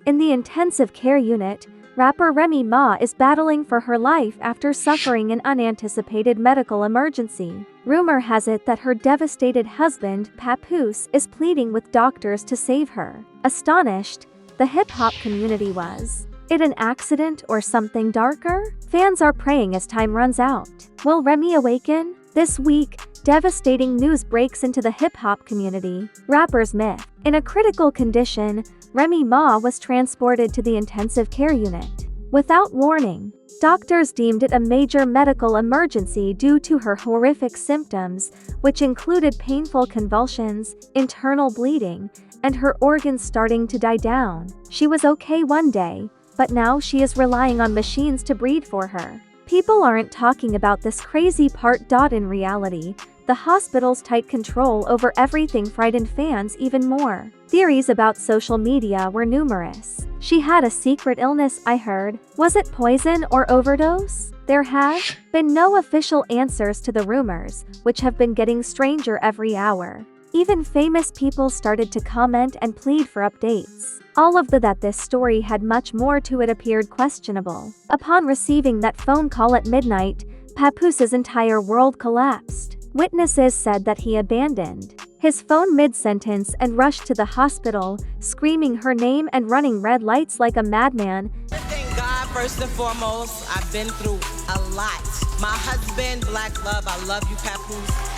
In the intensive care unit, rapper Remy Ma is battling for her life after suffering an unanticipated medical emergency. Rumor has it that her devastated husband, Papoose, is pleading with doctors to save her. Astonished, the hip-hop community was. It an accident or something darker? Fans are praying as time runs out. Will Remy awaken? This week, devastating news breaks into the hip-hop community. Rapper's myth. In a critical condition, Remy Ma was transported to the intensive care unit. Without warning, doctors deemed it a major medical emergency due to her horrific symptoms, which included painful convulsions, internal bleeding, and her organs starting to die down. She was okay one day, but now she is relying on machines to breathe for her. People aren't talking about this crazy part. In reality, the hospital's tight control over everything frightened fans even more. Theories about social media were numerous. She had a secret illness, I heard. Was it poison or overdose? There have been no official answers to the rumors, which have been getting stranger every hour. Even famous people started to comment and plead for updates. All of that this story had much more to it appeared questionable. Upon receiving that phone call at midnight, Papoose's entire world collapsed. Witnesses said that he abandoned his phone mid-sentence and rushed to the hospital, screaming her name and running red lights like a madman. Thank God, first and foremost, I've been through a lot. My husband, Black Love, I love you, Papoose.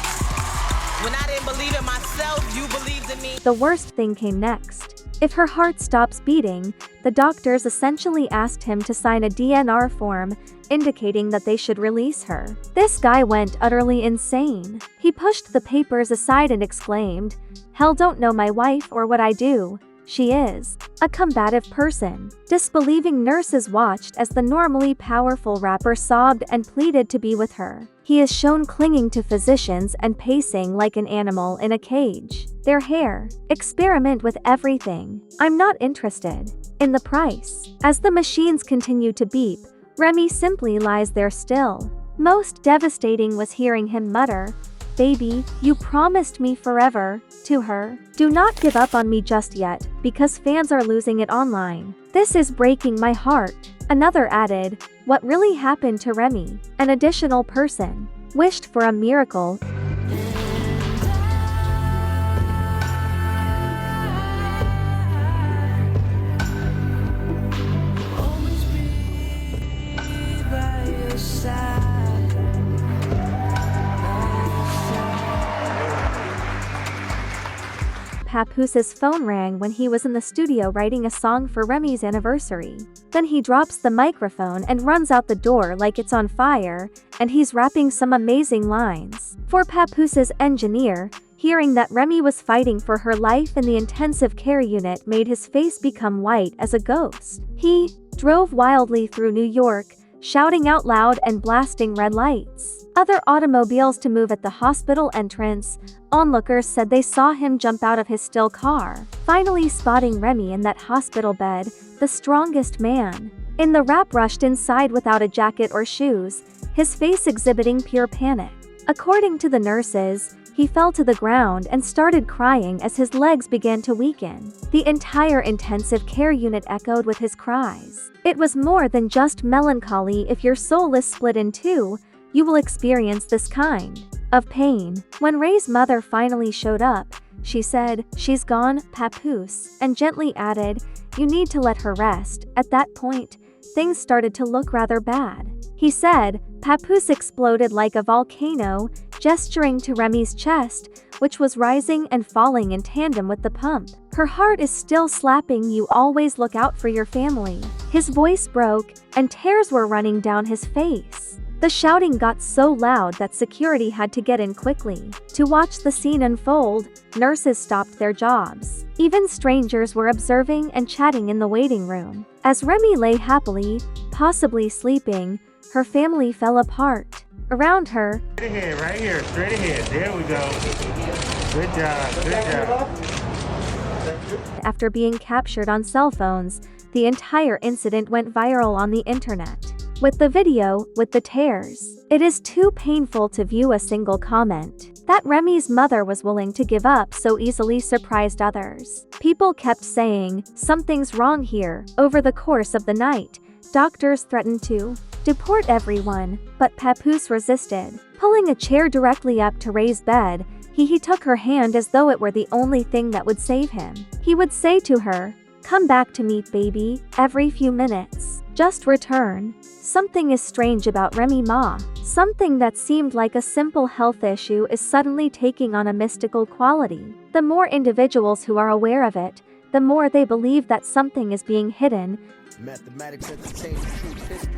When I didn't believe in myself, you believed in me. The worst thing came next. If her heart stops beating, the doctors essentially asked him to sign a DNR form, indicating that they should release her. This guy went utterly insane. He pushed the papers aside and exclaimed, "Hell, don't know my wife or what I do. She is a combative person." Disbelieving nurses watched as the normally powerful rapper sobbed and pleaded to be with her. He is shown clinging to physicians and pacing like an animal in a cage. Their hair. Experiment with everything. I'm not interested in the price. As the machines continue to beep, Remy simply lies there still. Most devastating was hearing him mutter, "Baby, you promised me forever," to her. "Do not give up on me just yet, because fans are losing it online. This is breaking my heart." Another added, "What really happened to Remy?" An additional person wished for a miracle. Papoose's phone rang when he was in the studio writing a song for Remy's anniversary. Then he drops the microphone and runs out the door like it's on fire, and he's rapping some amazing lines. For Papoose's engineer, hearing that Remy was fighting for her life in the intensive care unit made his face become white as a ghost. He drove wildly through New York, shouting out loud and blasting red lights. Other automobiles to move at the hospital entrance. Onlookers said they saw him jump out of his still car, finally spotting Remy in that hospital bed, the strongest man in the rap rushed inside without a jacket or shoes, his face exhibiting pure panic. According to the nurses, he fell to the ground and started crying as his legs began to weaken. The entire intensive care unit echoed with his cries. It was more than just melancholy. If your soul is split in two, you will experience this kind of pain. When Ray's mother finally showed up, she said, "She's gone, Papoose," and gently added, "You need to let her rest." At that point, things started to look rather bad. He said, Papoose exploded like a volcano, gesturing to Remy's chest, which was rising and falling in tandem with the pump. "Her heart is still slapping. You always look out for your family." His voice broke, and tears were running down his face. The shouting got so loud that security had to get in quickly. To watch the scene unfold, nurses stopped their jobs. Even strangers were observing and chatting in the waiting room. As Remy lay happily, possibly sleeping, her family fell apart. Around her, Straight ahead, right here, straight ahead. There we go. Good job, good job. after being captured on cell phones, the entire incident went viral on the internet. With the video, with the tears, it is too painful to view a single comment. That Remy's mother was willing to give up so easily surprised others. People kept saying, "Something's wrong here." Over the course of the night, doctors threatened to deport everyone, but Papoose resisted. Pulling a chair directly up to Ray's bed, he took her hand as though it were the only thing that would save him. He would say to her, "Come back to me, baby," every few minutes. "Just return." Something is strange about Remy Ma. Something that seemed like a simple health issue is suddenly taking on a mystical quality. The more individuals who are aware of it, the more they believe that something is being hidden. Mathematics entertain the truth history.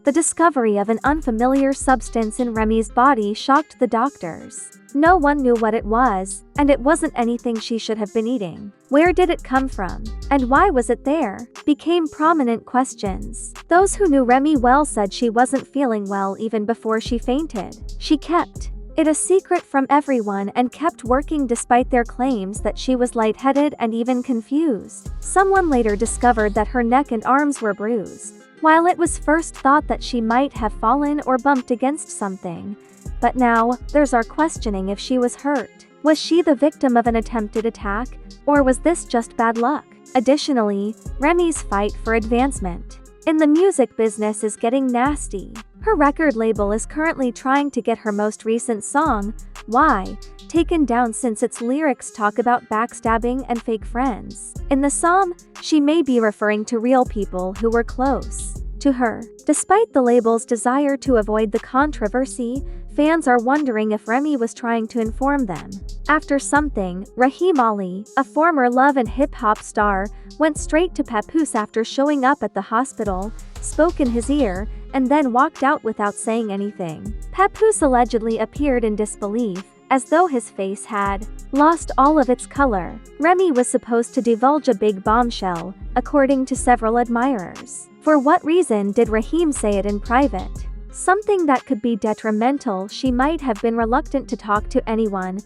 The discovery of an unfamiliar substance in Remy's body shocked the doctors. No one knew what it was, and it wasn't anything she should have been eating. Where did it come from? And why was it there? Became prominent questions. Those who knew Remy well said she wasn't feeling well even before she fainted. She kept it a secret from everyone and kept working despite their claims that she was lightheaded and even confused. Someone later discovered that her neck and arms were bruised. While it was first thought that she might have fallen or bumped against something, but now, there's our questioning if she was hurt. Was she the victim of an attempted attack, or was this just bad luck? Additionally, Remy's fight for advancement in the music business is getting nasty. Her record label is currently trying to get her most recent song, Why, taken down since its lyrics talk about backstabbing and fake friends. In the song, she may be referring to real people who were close to her. Despite the label's desire to avoid the controversy, fans are wondering if Remy was trying to inform them. After something, Remy Ma, a former love and hip-hop star, went straight to Papoose after showing up at the hospital, spoke in his ear, and then walked out without saying anything. Papoose allegedly appeared in disbelief, as though his face had lost all of its color. Remy was supposed to divulge a big bombshell, according to several admirers. For what reason did Remy say it in private? Something that could be detrimental. She might have been reluctant to talk to anyone.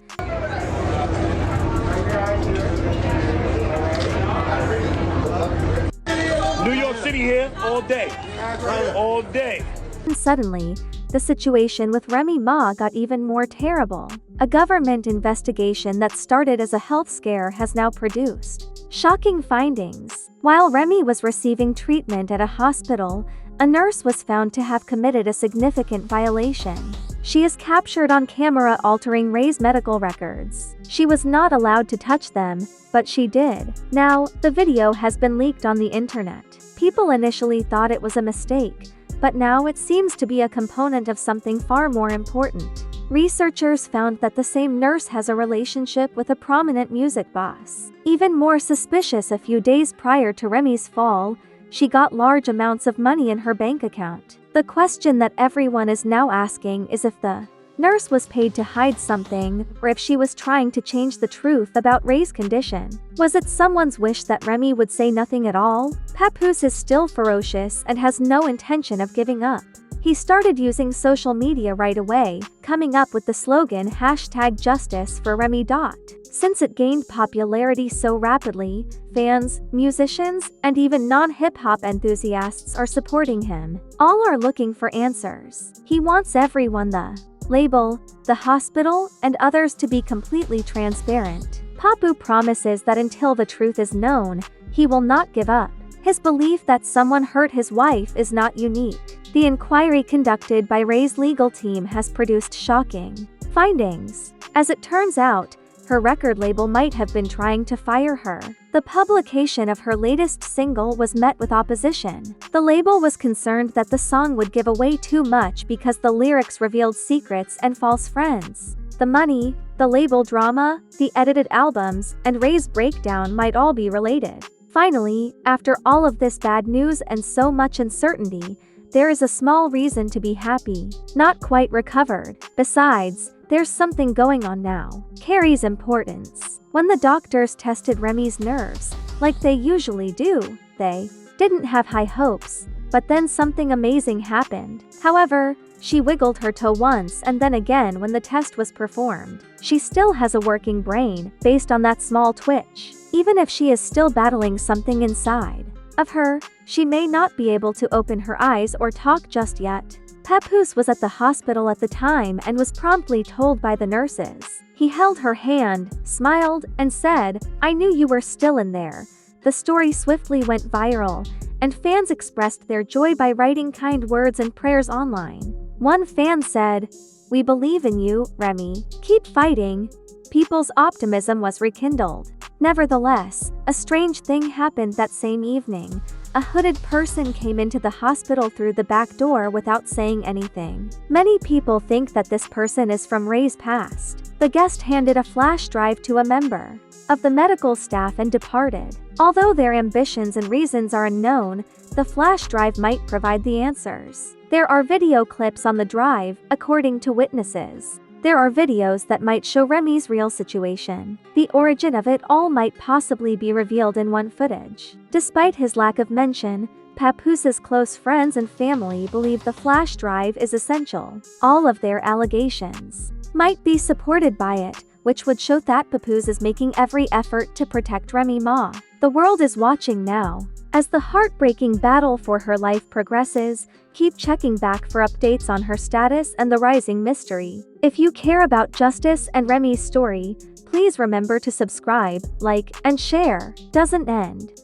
New York City here all day. All day. And suddenly, the situation with Remy Ma got even more terrible. A government investigation that started as a health scare has now produced shocking findings. While Remy was receiving treatment at a hospital, a nurse was found to have committed a significant violation. She is captured on camera altering Ray's medical records. She was not allowed to touch them, but she did. Now, the video has been leaked on the internet. People initially thought it was a mistake, but now it seems to be a component of something far more important. Researchers found that the same nurse has a relationship with a prominent music boss. Even more suspicious, a few days prior to Remy's fall, she got large amounts of money in her bank account. The question that everyone is now asking is if the nurse was paid to hide something, or if she was trying to change the truth about Ray's condition. Was it someone's wish that Remy would say nothing at all? Papoose is still ferocious and has no intention of giving up. He started using social media right away, coming up with the slogan #JusticeForRemy. Since it gained popularity so rapidly, fans, musicians, and even non-hip-hop enthusiasts are supporting him. All are looking for answers. He wants everyone, the label, the hospital, and others to be completely transparent. Papoose promises that until the truth is known, he will not give up. His belief that someone hurt his wife is not unique. The inquiry conducted by Ray's legal team has produced shocking findings. As it turns out, her record label might have been trying to fire her. The publication of her latest single was met with opposition. The label was concerned that the song would give away too much because the lyrics revealed secrets and false friends. The money, the label drama, the edited albums, and Ray's breakdown might all be related. Finally, after all of this bad news and so much uncertainty, there is a small reason to be happy. Not quite recovered. Besides, there's something going on now. Carrie's importance. When the doctors tested Remy's nerves, like they usually do, they didn't have high hopes, but then something amazing happened. However, she wiggled her toe once and then again when the test was performed. She still has a working brain, based on that small twitch, even if she is still battling something inside. of her, she may not be able to open her eyes or talk just yet. Papoose was at the hospital at the time and was promptly told by the nurses. He held her hand, smiled, and said, "I knew you were still in there." The story swiftly went viral, and fans expressed their joy by writing kind words and prayers online. One fan said, "We believe in you, Remy. Keep fighting." People's optimism was rekindled. Nevertheless, a strange thing happened that same evening. A hooded person came into the hospital through the back door without saying anything. Many people think that this person is from Ray's past. The guest handed a flash drive to a member of the medical staff and departed. Although their ambitions and reasons are unknown, the flash drive might provide the answers. There are video clips on the drive, according to witnesses. There are videos that might show Remy's real situation. The origin of it all might possibly be revealed in one footage. Despite his lack of mention, Papoose's close friends and family believe the flash drive is essential. All of their allegations might be supported by it, which would show that Papoose is making every effort to protect Remy Ma. The world is watching now. As the heartbreaking battle for her life progresses, keep checking back for updates on her status and the rising mystery. If you care about justice and Remy's story, please remember to subscribe, like, and share. Doesn't end.